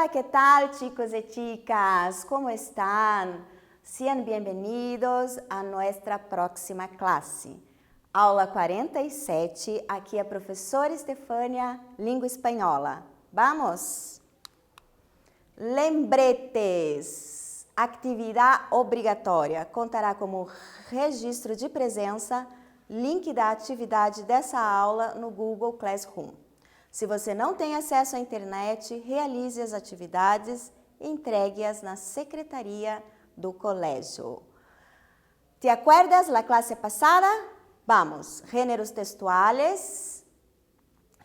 Hola, ¿qué tal, chicos y chicas? ¿Cómo están? Sean bienvenidos a nuestra próxima classe. Aula 47, aqui é a professora Estefânia, língua espanhola. Vamos? Lembretes. Atividade obrigatória. Contará como registro de presença, link da atividade dessa aula no Google Classroom. Se você não tem acesso à internet, realize as atividades e entregue-as na secretaria do colégio. ¿Te acuerdas la clase pasada? Vamos, géneros textuales,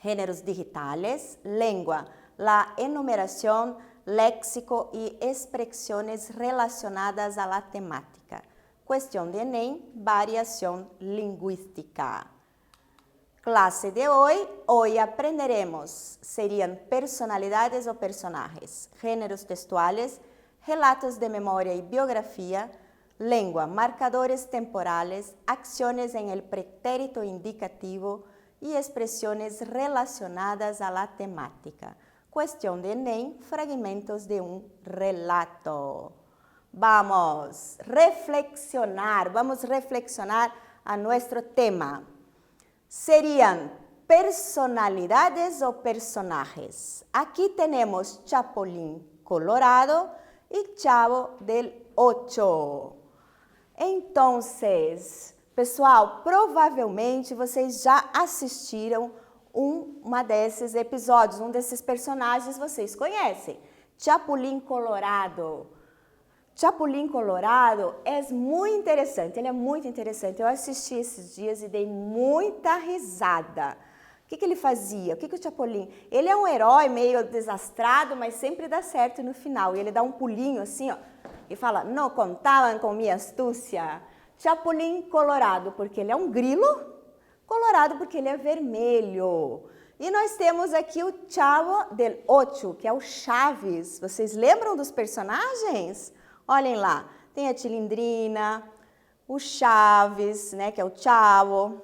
géneros digitales, lengua, la enumeración, léxico y expresiones relacionadas a la temática. Cuestión de Enem, variación lingüística. Clase de hoy aprenderemos, serían personalidades o personajes, géneros textuales, relatos de memoria y biografía, lengua, marcadores temporales, acciones en el pretérito indicativo y expresiones relacionadas a la temática. Cuestión de Enem, fragmentos de un relato. Vamos reflexionar a nuestro tema. Serían personalidades o personajes. Aquí tenemos Chapulín Colorado y Chavo del 8. Entonces, pessoal, provavelmente vocês já assistiram uma desses episódios, desses personagens vocês conhecem. Chapulín Colorado. Chapulín Colorado é muito interessante, ele é muito interessante. Eu assisti esses dias e dei muita risada. O que ele fazia? O que o Chapulín... Ele é um herói meio desastrado, mas sempre dá certo no final. E ele dá um pulinho assim, ó, e fala, não contavam com minha astúcia. Chapulín Colorado, porque ele é um grilo. Colorado, porque ele é vermelho. E nós temos aqui o Chavo del Ocho, que é o Chaves. Vocês lembram dos personagens? Olhem lá, tem a Chilindrina, o Chaves, né, que é o Chavo,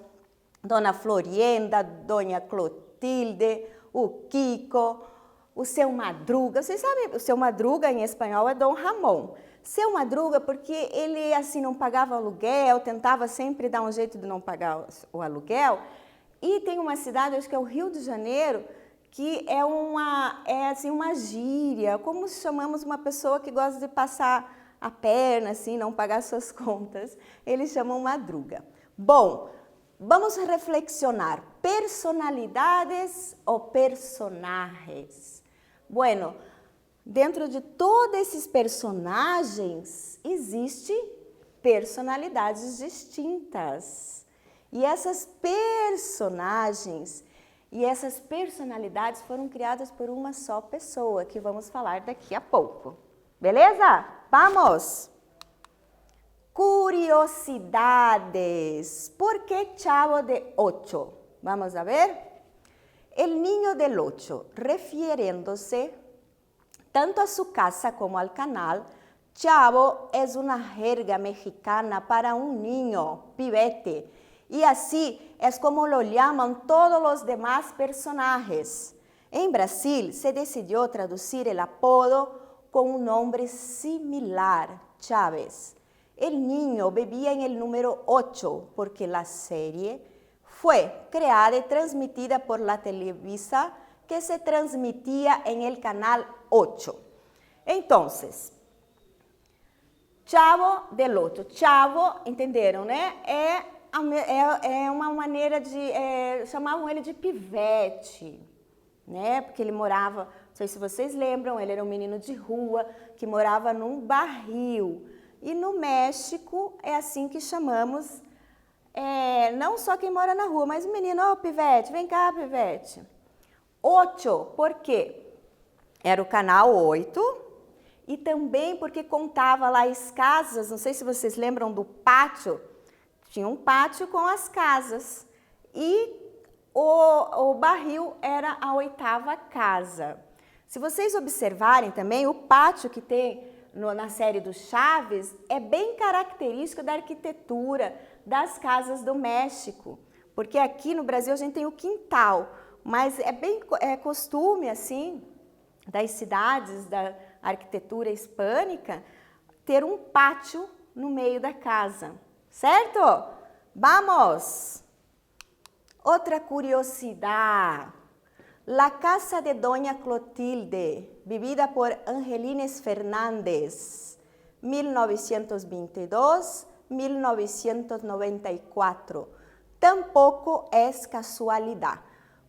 Dona Florienda, Dona Clotilde, o Kiko, o Seu Madruga. Vocês sabem, o Seu Madruga em espanhol é Dom Ramon. Seu Madruga porque ele assim não pagava aluguel, tentava sempre dar um jeito de não pagar o aluguel. E tem uma cidade, acho que é o Rio de Janeiro, que é uma gíria, como chamamos uma pessoa que gosta de passar a perna, assim, não pagar suas contas, eles chamam madruga. Bom, vamos reflexionar, personalidades ou personagens? Bueno, dentro de todos esses personagens, existem personalidades distintas. E essas personagens e essas personalidades foram criadas por uma só pessoa, que vamos falar daqui a pouco. Beleza? Vamos! Curiosidades. ¿Por qué Chavo de Ocho? Vamos a ver. El niño del Ocho, refiriéndose tanto a su casa como al canal, Chavo es una jerga mexicana para un niño, pibete. Y así es como lo llaman todos los demás personajes. En Brasil se decidió traducir el apodo con un nombre similar, Chávez. El niño vivía en el número 8 porque la serie fue creada y transmitida por la Televisa, que se transmitía en el canal 8. Entonces, Chavo del 8. Chavo, entenderam, né? É uma maneira de... chamavam ele de pivete, né? Porque ele morava, não sei se vocês lembram, ele era um menino de rua que morava num barril. E no México é assim que chamamos, não só quem mora na rua, mas o menino, ó, pivete, vem cá, pivete. 8, por quê? Era o canal 8 e também porque contava lá as casas, não sei se vocês lembram do pátio, tinha um pátio com as casas e o barril era a 8ª casa. Se vocês observarem também, o pátio que tem na série do Chaves é bem característico da arquitetura das casas do México, porque aqui no Brasil a gente tem o quintal, mas é bem costume assim das cidades da arquitetura hispânica ter um pátio no meio da casa, certo? Vamos! Outra curiosidade. La casa de Doña Clotilde, vivida por Angelines Fernández, 1922-1994. Tampoco es casualidad.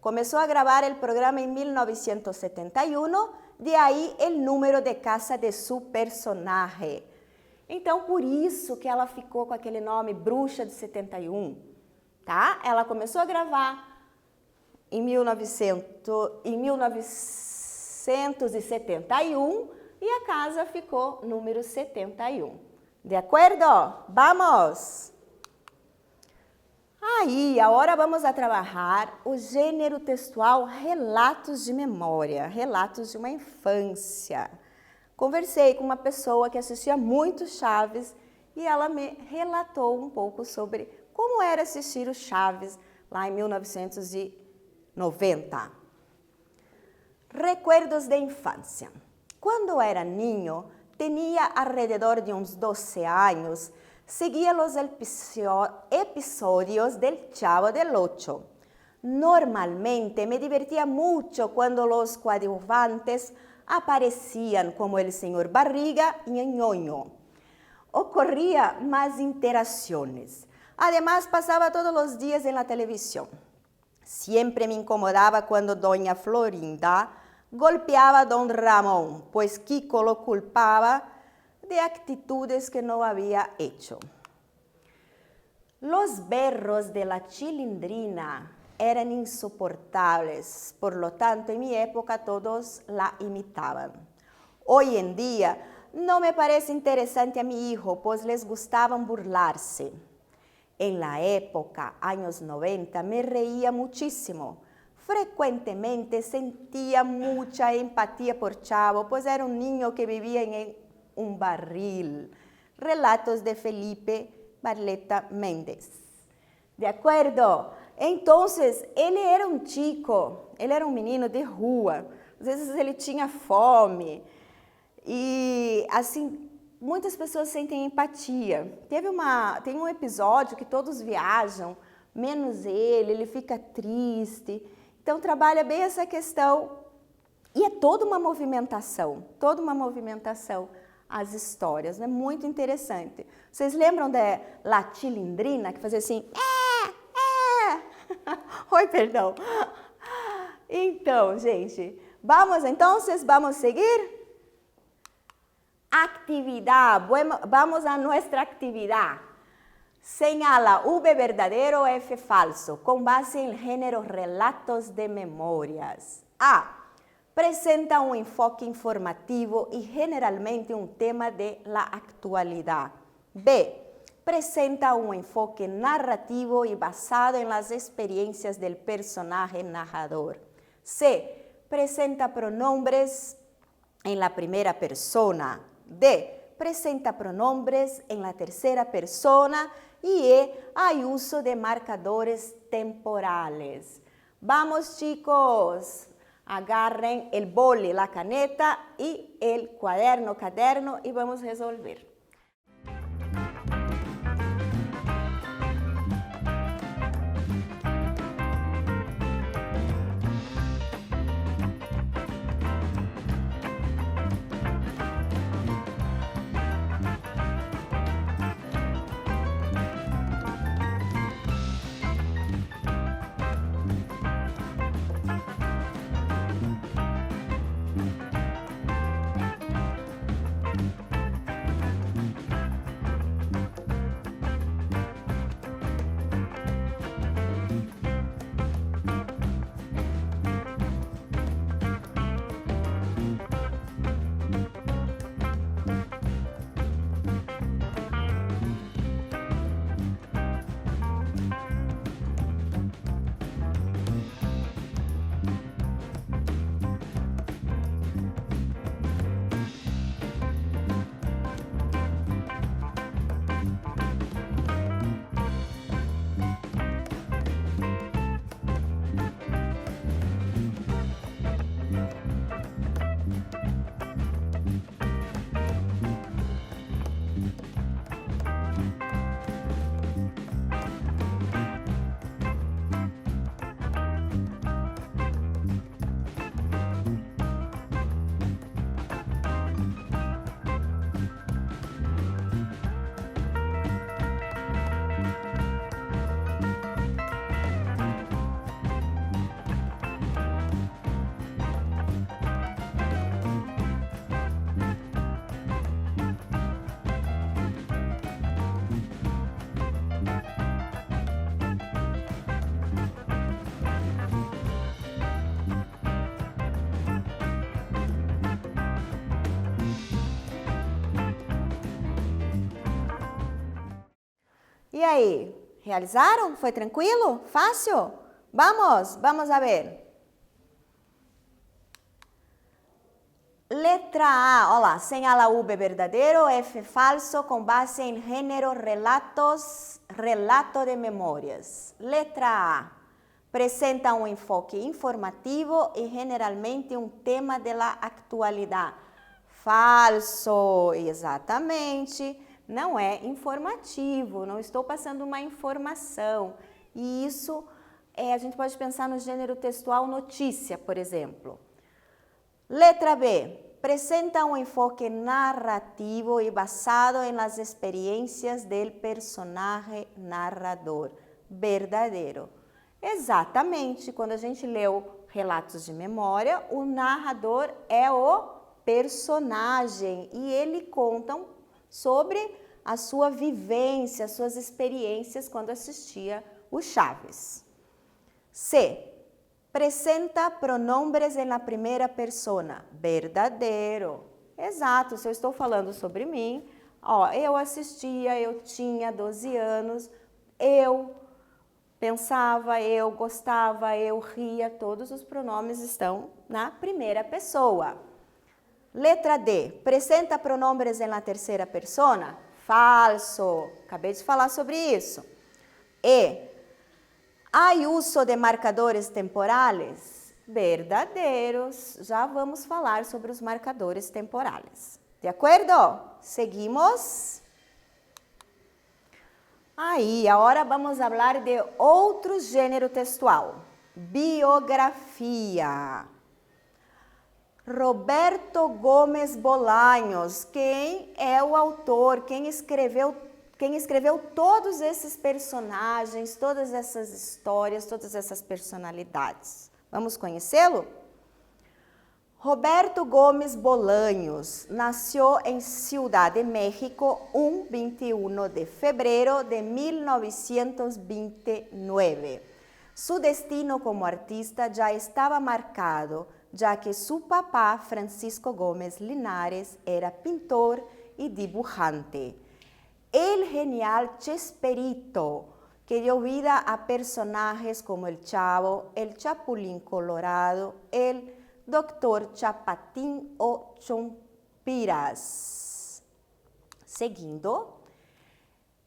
Comenzó a grabar el programa en 1971, de aí el número de casa de su personaje. Então, por isso que ela ficou com aquele nome Bruxa de 71, tá? Ela começou a gravar em 1971 e a casa ficou número 71. De acordo? Vamos! Aí, agora vamos a trabalhar o gênero textual relatos de memória, relatos de uma infância. Conversei com uma pessoa que assistia muito Chaves e ela me relatou um pouco sobre como era assistir o Chaves lá em 1990. Recuerdos de infância. Quando era niño, tinha alrededor de uns 12 anos, seguía los episodios del Chavo del Ocho. Normalmente me divertía mucho cuando los coadjuvantes aparecían como el señor Barriga y Ñoño. Ocurría más interacciones. Además, pasaba todos los días en la televisión. Siempre me incomodaba cuando doña Florinda golpeaba a don Ramón, pues Kiko lo culpaba de actitudes que no había hecho. Los berros de la Chilindrina eran insoportables, por lo tanto en mi época todos la imitaban. Hoy en día no me parece interesante a mi hijo, pues les gustaban burlarse. En la época, años 90, me reía muchísimo. Frecuentemente sentía mucha empatía por Chavo, pues era un niño que vivía en un barril. Relatos de Felipe Barleta Méndez. ¿De acuerdo? Entonces, ele era um chico, ele era um menino de rua. Às vezes ele tinha fome. E, assim, muitas pessoas sentem empatia. Tem um episódio que todos viajam, menos ele fica triste. Então, trabalha bem essa questão. E é toda uma movimentação as histórias, né? Muito interessante. Vocês lembram da La Chilindrina, que fazia assim... Oi, perdão. Então, gente, vamos seguir? Actividad, vamos a nuestra actividad. Señala V verdadero o F falso, con base en el género relatos de memorias. A. Presenta un enfoque informativo y generalmente un tema de la actualidad. B. Presenta un enfoque narrativo y basado en las experiencias del personaje narrador. C. Presenta pronombres en la primera persona. D. Presenta pronombres en la tercera persona. Y E. Hay uso de marcadores temporales. Vamos, chicos. Agarren el boli, la caneta y el caderno y vamos a resolver. E aí, realizaram? Foi tranquilo? Fácil? Vamos a ver. Letra A, olha lá, señala V verdadeiro, F falso, com base em gênero relato de memórias. Letra A, presenta um enfoque informativo e generalmente um tema da atualidade. Falso, exatamente, não é informativo, não estou passando uma informação. E isso, a gente pode pensar no gênero textual notícia, por exemplo. Letra B, presenta um enfoque narrativo e basado em las experiências del personagem narrador. Verdadeiro. Exatamente, quando a gente leu relatos de memória, o narrador é o personagem e ele conta sobre a sua vivência, as suas experiências quando assistia o Chaves. C. Presenta pronombres na primeira persona. Verdadeiro. Exato, se eu estou falando sobre mim, eu assistia, eu tinha 12 anos, eu pensava, eu gostava, eu ria, todos os pronomes estão na primeira pessoa. Letra D. Presenta pronombres na terceira persona? Falso. Acabei de falar sobre isso. E. Há uso de marcadores temporales? Verdadeiros. Já vamos falar sobre os marcadores temporales. De acordo? Seguimos. Aí, agora vamos falar de outro gênero textual. Biografia. Roberto Gomes Bolanhos, quem é o autor, quem escreveu todos esses personagens, todas essas histórias, todas essas personalidades. Vamos conhecê-lo? Roberto Gomes Bolanhos nasceu em Ciudad de México 21 de febrero de 1929. Su destino como artista já estava marcado, já que su papá, Francisco Gómez Linares, era pintor e dibujante. El genial Chespirito, que dio vida a personajes como el Chavo, el Chapulín Colorado, el Dr. Chapatín o Chompiras. Seguindo,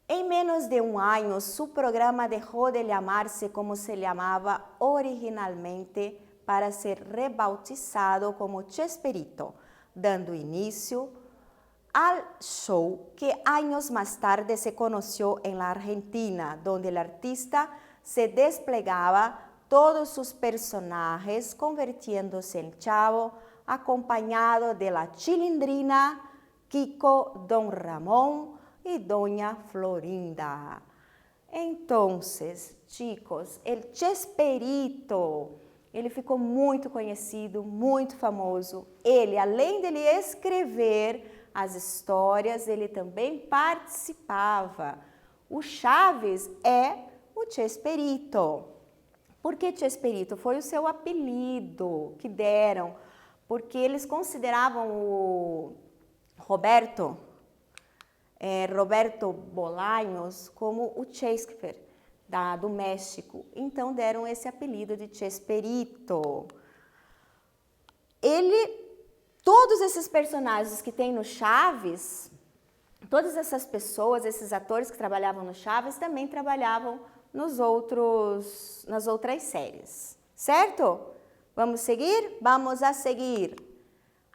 em menos de um ano, su programa deixou de llamarse como se llamaba originalmente para ser rebautizado como Chespirito, dando início al show que años más tarde se conoció en la Argentina, donde el artista se desplegaba todos sus personajes, convirtiéndose en Chavo, acompañado de la Chilindrina, Kiko, Don Ramón y Doña Florinda. Entonces, chicos, el Chespirito, ele ficou muito conhecido, muito famoso. Ele, além dele escrever as histórias, ele também participava. O Chaves é o Chespirito. Por que Chespirito? Foi o seu apelido que deram, porque eles consideravam o Roberto Bolanhos como o Shakespeare do México. Então deram esse apelido de Chespirito. Todos esses personagens que tem no Chaves, todas essas pessoas, esses atores que trabalhavam no Chaves, também trabalhavam nas outras séries, certo? Vamos seguir? Vamos a seguir.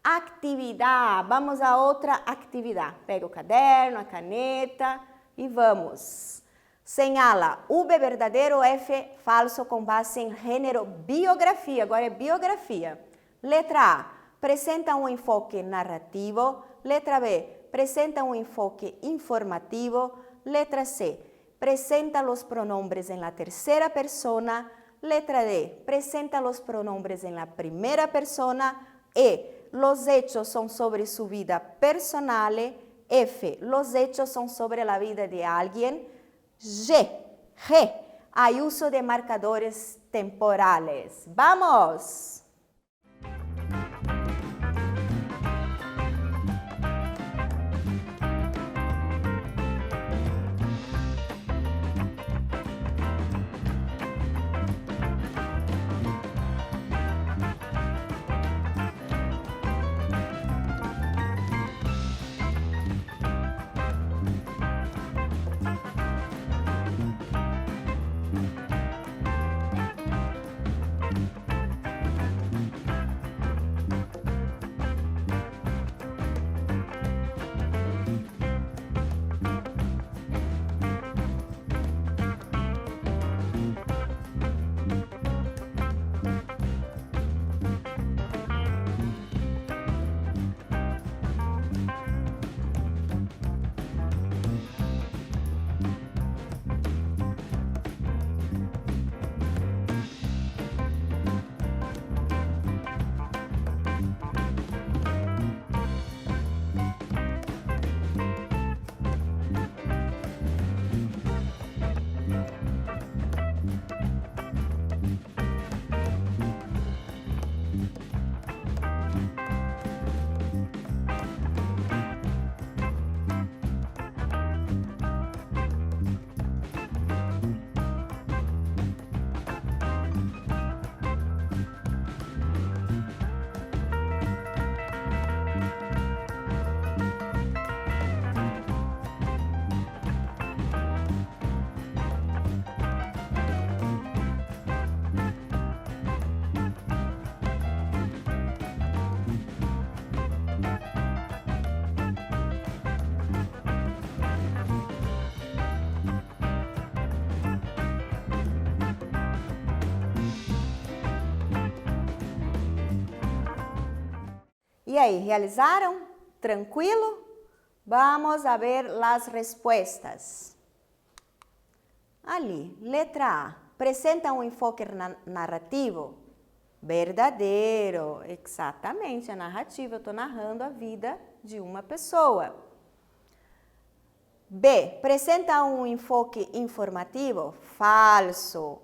Atividade, vamos a outra atividade. Pega o caderno, a caneta e vamos. Señala V verdadeiro, F falso com base em gênero biografia. Agora é biografia. Letra A. Presenta um enfoque narrativo. Letra B. Presenta um enfoque informativo. Letra C. Presenta los pronombres en la tercera persona. Letra D. Presenta los pronombres en la primera persona. E. Los hechos son sobre su vida personal. F. Los hechos son sobre la vida de alguien. G. Hay uso de marcadores temporales. ¡Vamos! E aí, realizaram? Tranquilo? Vamos a ver as respostas. Ali, letra A. Apresenta um enfoque narrativo? Verdadeiro, exatamente, a narrativa. Eu estou narrando a vida de uma pessoa. B. Apresenta um enfoque informativo? Falso.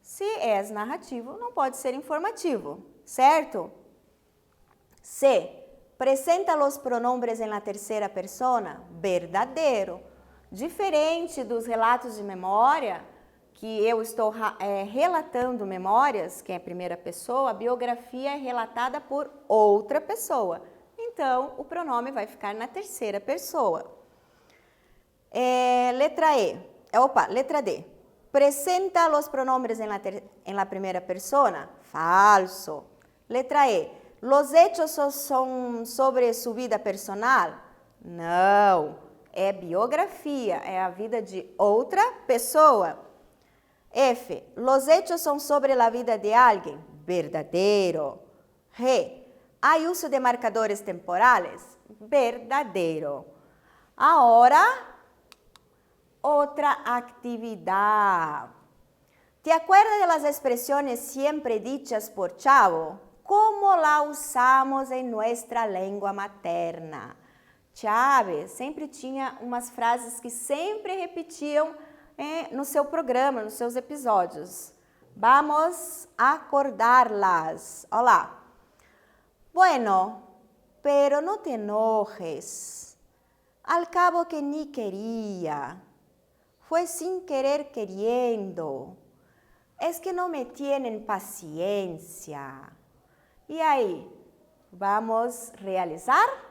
Se é narrativo, não pode ser informativo, certo? C. Apresenta os pronombres em la terceira persona? Verdadeiro. Diferente dos relatos de memória, que eu estou relatando memórias, que é a primeira pessoa, a biografia é relatada por outra pessoa. Então, o pronome vai ficar na terceira pessoa. Letra D. Apresenta os pronombres em la primeira persona? Falso. Letra E. Los hechos são sobre sua vida personal? Não. É biografia, é a vida de outra pessoa. F. Los hechos são sobre a vida de alguém? Verdadeiro. G. Há uso de marcadores temporales? Verdadeiro. Agora, outra atividade. ¿Te acuerdas de las expresiones siempre dichas por Chavo? ¿Cómo la usamos em nossa língua materna? Chaves sempre tinha umas frases que sempre repetiam no seu programa, nos seus episódios. Vamos acordar-las. Olá. Bueno, pero no te enojes. Al cabo que ni quería. Fue sin querer queriendo. Es que no me tienen paciencia. E aí, vamos realizar?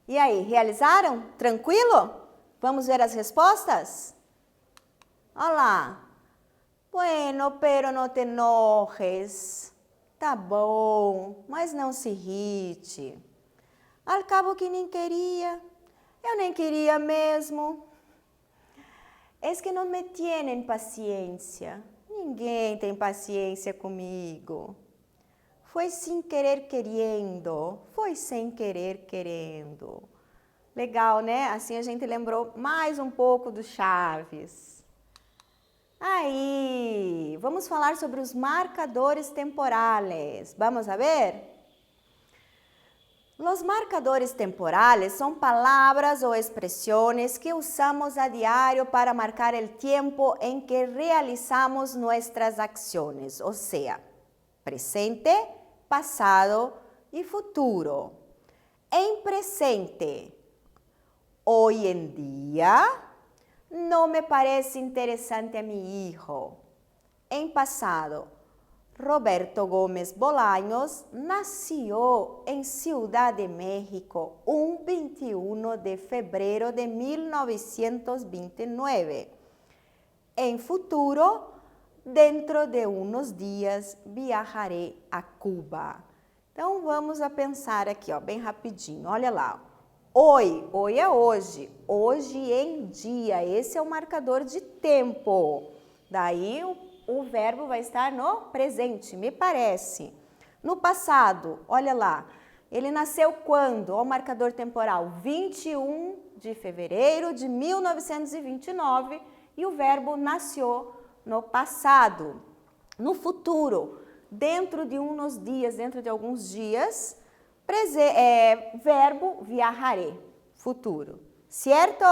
E aí, realizaram? Tranquilo? Vamos ver as respostas? Olá. Bueno, pero no te enojes. Tá bom, mas não se irrite. Al cabo que nem queria. Eu nem queria mesmo. Es que não me tienen paciência. Ninguém tem paciência comigo. Foi sem querer querendo. Foi sem querer querendo. Legal, né? Assim a gente lembrou mais um pouco do Chaves. Aí, vamos falar sobre os marcadores temporales. Vamos a ver? Los marcadores temporales son palabras o expresiones que usamos a diario para marcar el tiempo en que realizamos nuestras acciones, o sea, presente, pasado y futuro. En presente, hoy en día, no me parece interesante a mi hijo. En pasado, Roberto Gómez Bolaños nació en Ciudad de México un 21 de febrero de 1929. En futuro, dentro de unos dias, viajaré a Cuba. Então, vamos a pensar aqui, ó, bem rapidinho. Olha lá. Hoy é hoje. Hoje em dia. Esse é o marcador de tempo. Daí, o verbo vai estar no presente, me parece. No passado, olha lá. Ele nasceu quando? Olha o marcador temporal. 21 de fevereiro de 1929. E o verbo nasceu no passado. No futuro, dentro de uns dias, dentro de alguns dias, verbo viajaré, futuro. Certo?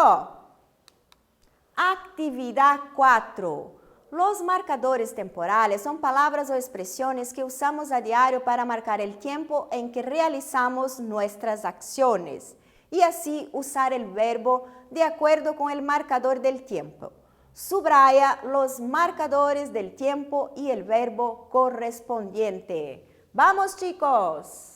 Actividad 4. Los marcadores temporales son palabras o expresiones que usamos a diario para marcar el tiempo en que realizamos nuestras acciones y así usar el verbo de acuerdo con el marcador del tiempo. Subraya los marcadores del tiempo y el verbo correspondiente. ¡Vamos, chicos!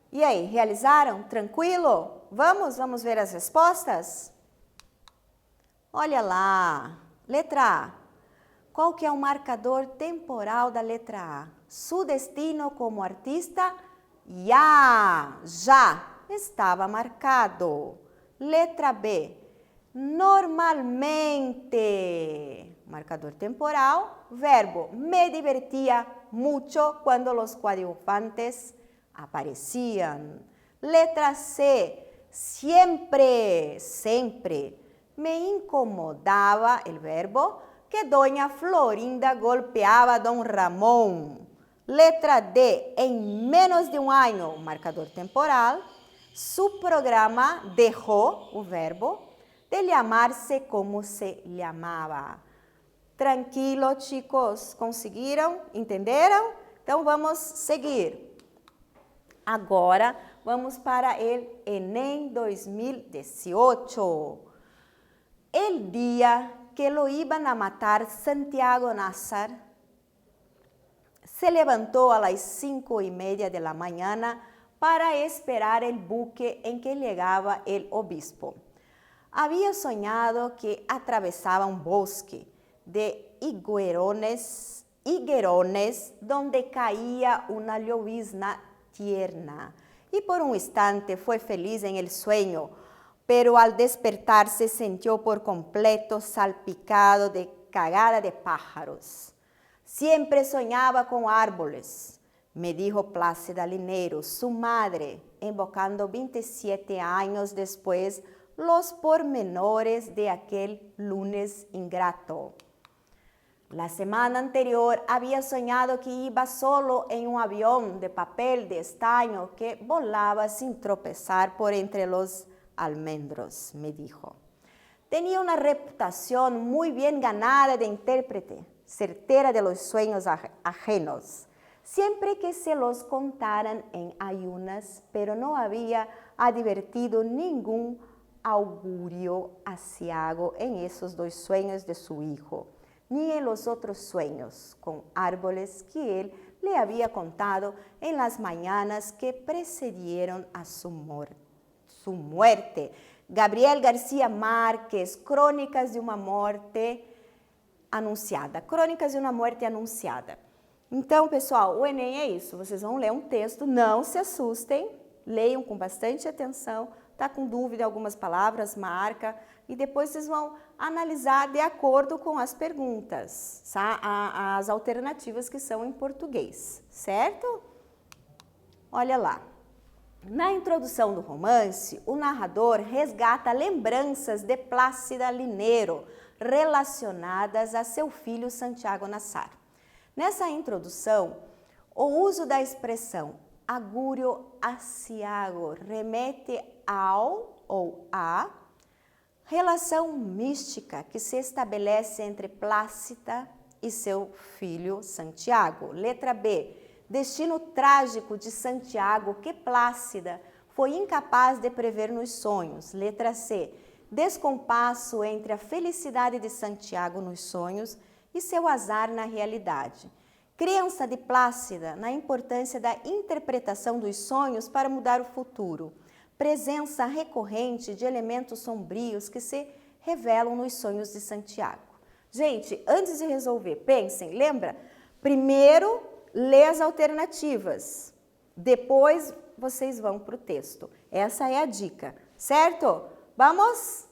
E aí, realizaram? Tranquilo? Vamos ver as respostas? Olha lá, letra A. Qual que é o marcador temporal da letra A? Su destino como artista, já estava marcado. Letra B. Normalmente, marcador temporal, verbo, me divertía mucho cuando los coadjuvantes aparecían. Letra C, siempre, me incomodaba el verbo que doña Florinda golpeaba a don Ramón. Letra D, en menos de un año, marcador temporal, su programa dejó, o verbo, de llamarse como se llamaba. Tranquilo, chicos, conseguiram? Entenderam? Então, vamos seguir. Agora, vamos para o Enem 2018. El día que lo iban a matar Santiago Nazar, se levantó a las 5:30 de la mañana para esperar el buque en que llegaba el obispo. Había soñado que atravesaba un bosque de higuerones higuerones donde caía una llovizna tierna. Y por un instante fue feliz en el sueño, pero al despertar se sintió por completo salpicado de cagada de pájaros. Siempre soñaba con árboles, me dijo Plácida Lineiro, su madre, invocando 27 años después los pormenores de aquel lunes ingrato. La semana anterior había soñado que iba solo en un avión de papel de estaño que volaba sin tropezar por entre los almendros, me dijo. Tenía una reputación muy bien ganada de intérprete, certera de los sueños ajenos, siempre que se los contaran en ayunas, pero no había advertido ningún augurio aciago en esos dos sueños de su hijo, ni en los otros sueños con árboles que él le había contado en las mañanas que precedieron a su muerte. Gabriel García Márquez, Crônicas de uma Morte Anunciada. Crônicas de uma Morte Anunciada. Então, pessoal, o Enem é isso. Vocês vão ler um texto, não se assustem, leiam com bastante atenção. Tá com dúvida em algumas palavras, marca, e depois vocês vão analisar de acordo com as perguntas, tá? As alternativas que são em português, certo? Olha lá. Na introdução do romance, o narrador resgata lembranças de Plácida Lineiro relacionadas a seu filho Santiago Nassar. Nessa introdução, o uso da expressão agúrio aciago remete ao ou à relação mística que se estabelece entre Plácida e seu filho Santiago. Letra B. Destino trágico de Santiago que Plácida foi incapaz de prever nos sonhos. Letra C. Descompasso entre a felicidade de Santiago nos sonhos e seu azar na realidade. Crença de Plácida na importância da interpretação dos sonhos para mudar o futuro. Presença recorrente de elementos sombrios que se revelam nos sonhos de Santiago. Gente, antes de resolver, pensem, lembra? Primeiro, lê as alternativas. Depois, vocês vão para o texto. Essa é a dica, certo? Vamos?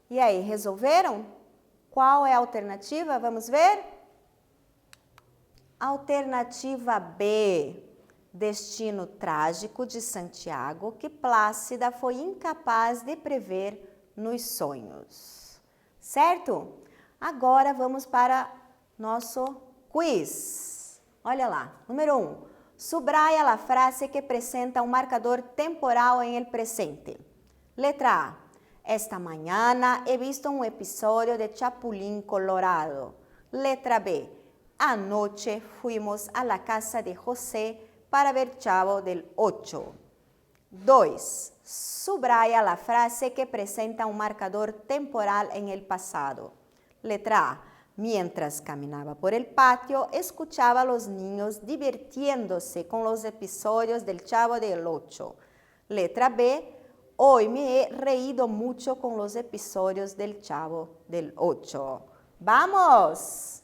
E aí, resolveram? Qual é a alternativa? Vamos ver? Alternativa B. Destino trágico de Santiago que Plácida foi incapaz de prever nos sonhos. Certo? Agora vamos para nosso quiz. Olha lá, número 1. Subraya a frase que apresenta um marcador temporal em el presente. Letra A. Esta mañana he visto un episodio de Chapulín Colorado. Letra B. Anoche fuimos a la casa de José para ver Chavo del 8. 2. Subraya la frase que presenta un marcador temporal en el pasado. Letra A. Mientras caminaba por el patio, escuchaba a los niños divirtiéndose con los episodios del Chavo del 8. Letra B. Hoy me he reído mucho con los episodios del Chavo del 8. ¡Vamos!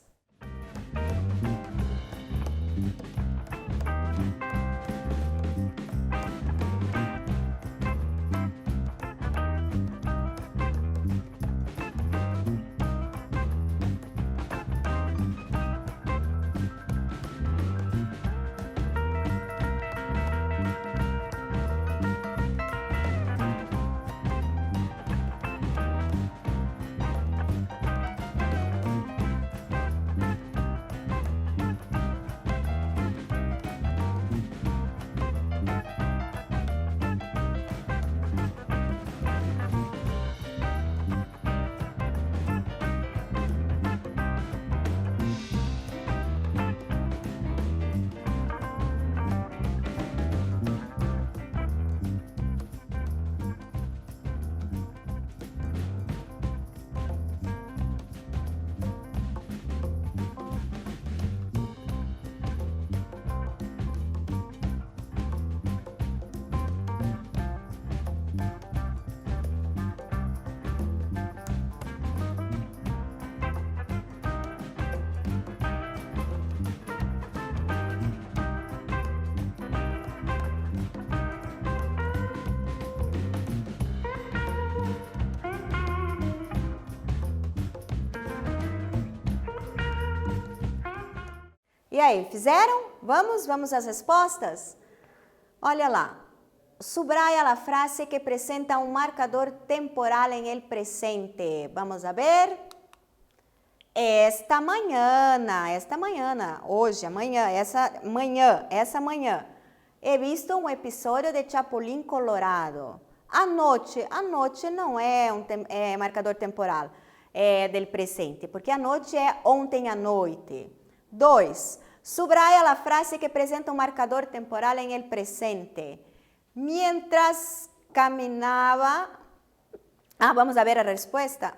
E aí, fizeram? Vamos às respostas? Olha lá. Subraya a frase que apresenta um marcador temporal em el presente. Vamos a ver? Esta manhã, hoje, amanhã, essa manhã, he visto um episódio de Chapulín Colorado. Anoche não é marcador temporal, é del presente, porque anoche é ontem à noite. 2. Subraya a frase que apresenta um marcador temporal em el presente. Mientras caminhava... vamos a ver a resposta.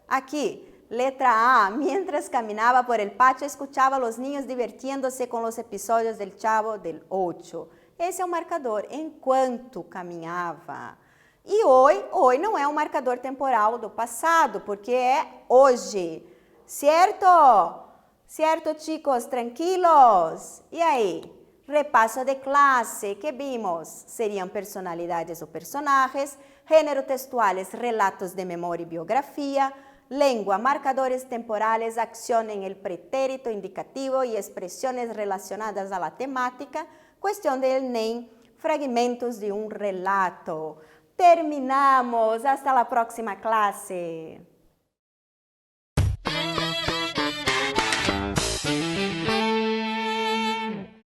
Aqui. Letra A. Mientras caminaba por el patio, escuchaba a los niños divirtiéndose con los episodios del Chavo del 8. Esse é o marcador, enquanto caminhava. E hoje não é um marcador temporal do passado, porque é hoje. Certo? Certo, chicos? Tranquilos? E aí? Repasso de classe, que vimos? Seriam personalidades ou personagens, gênero textuales, relatos de memória e biografia, lengua, marcadores temporales, acción en el pretérito indicativo y expresiones relacionadas a la temática, cuestión del NEM, fragmentos de un relato. Terminamos. Hasta la próxima clase.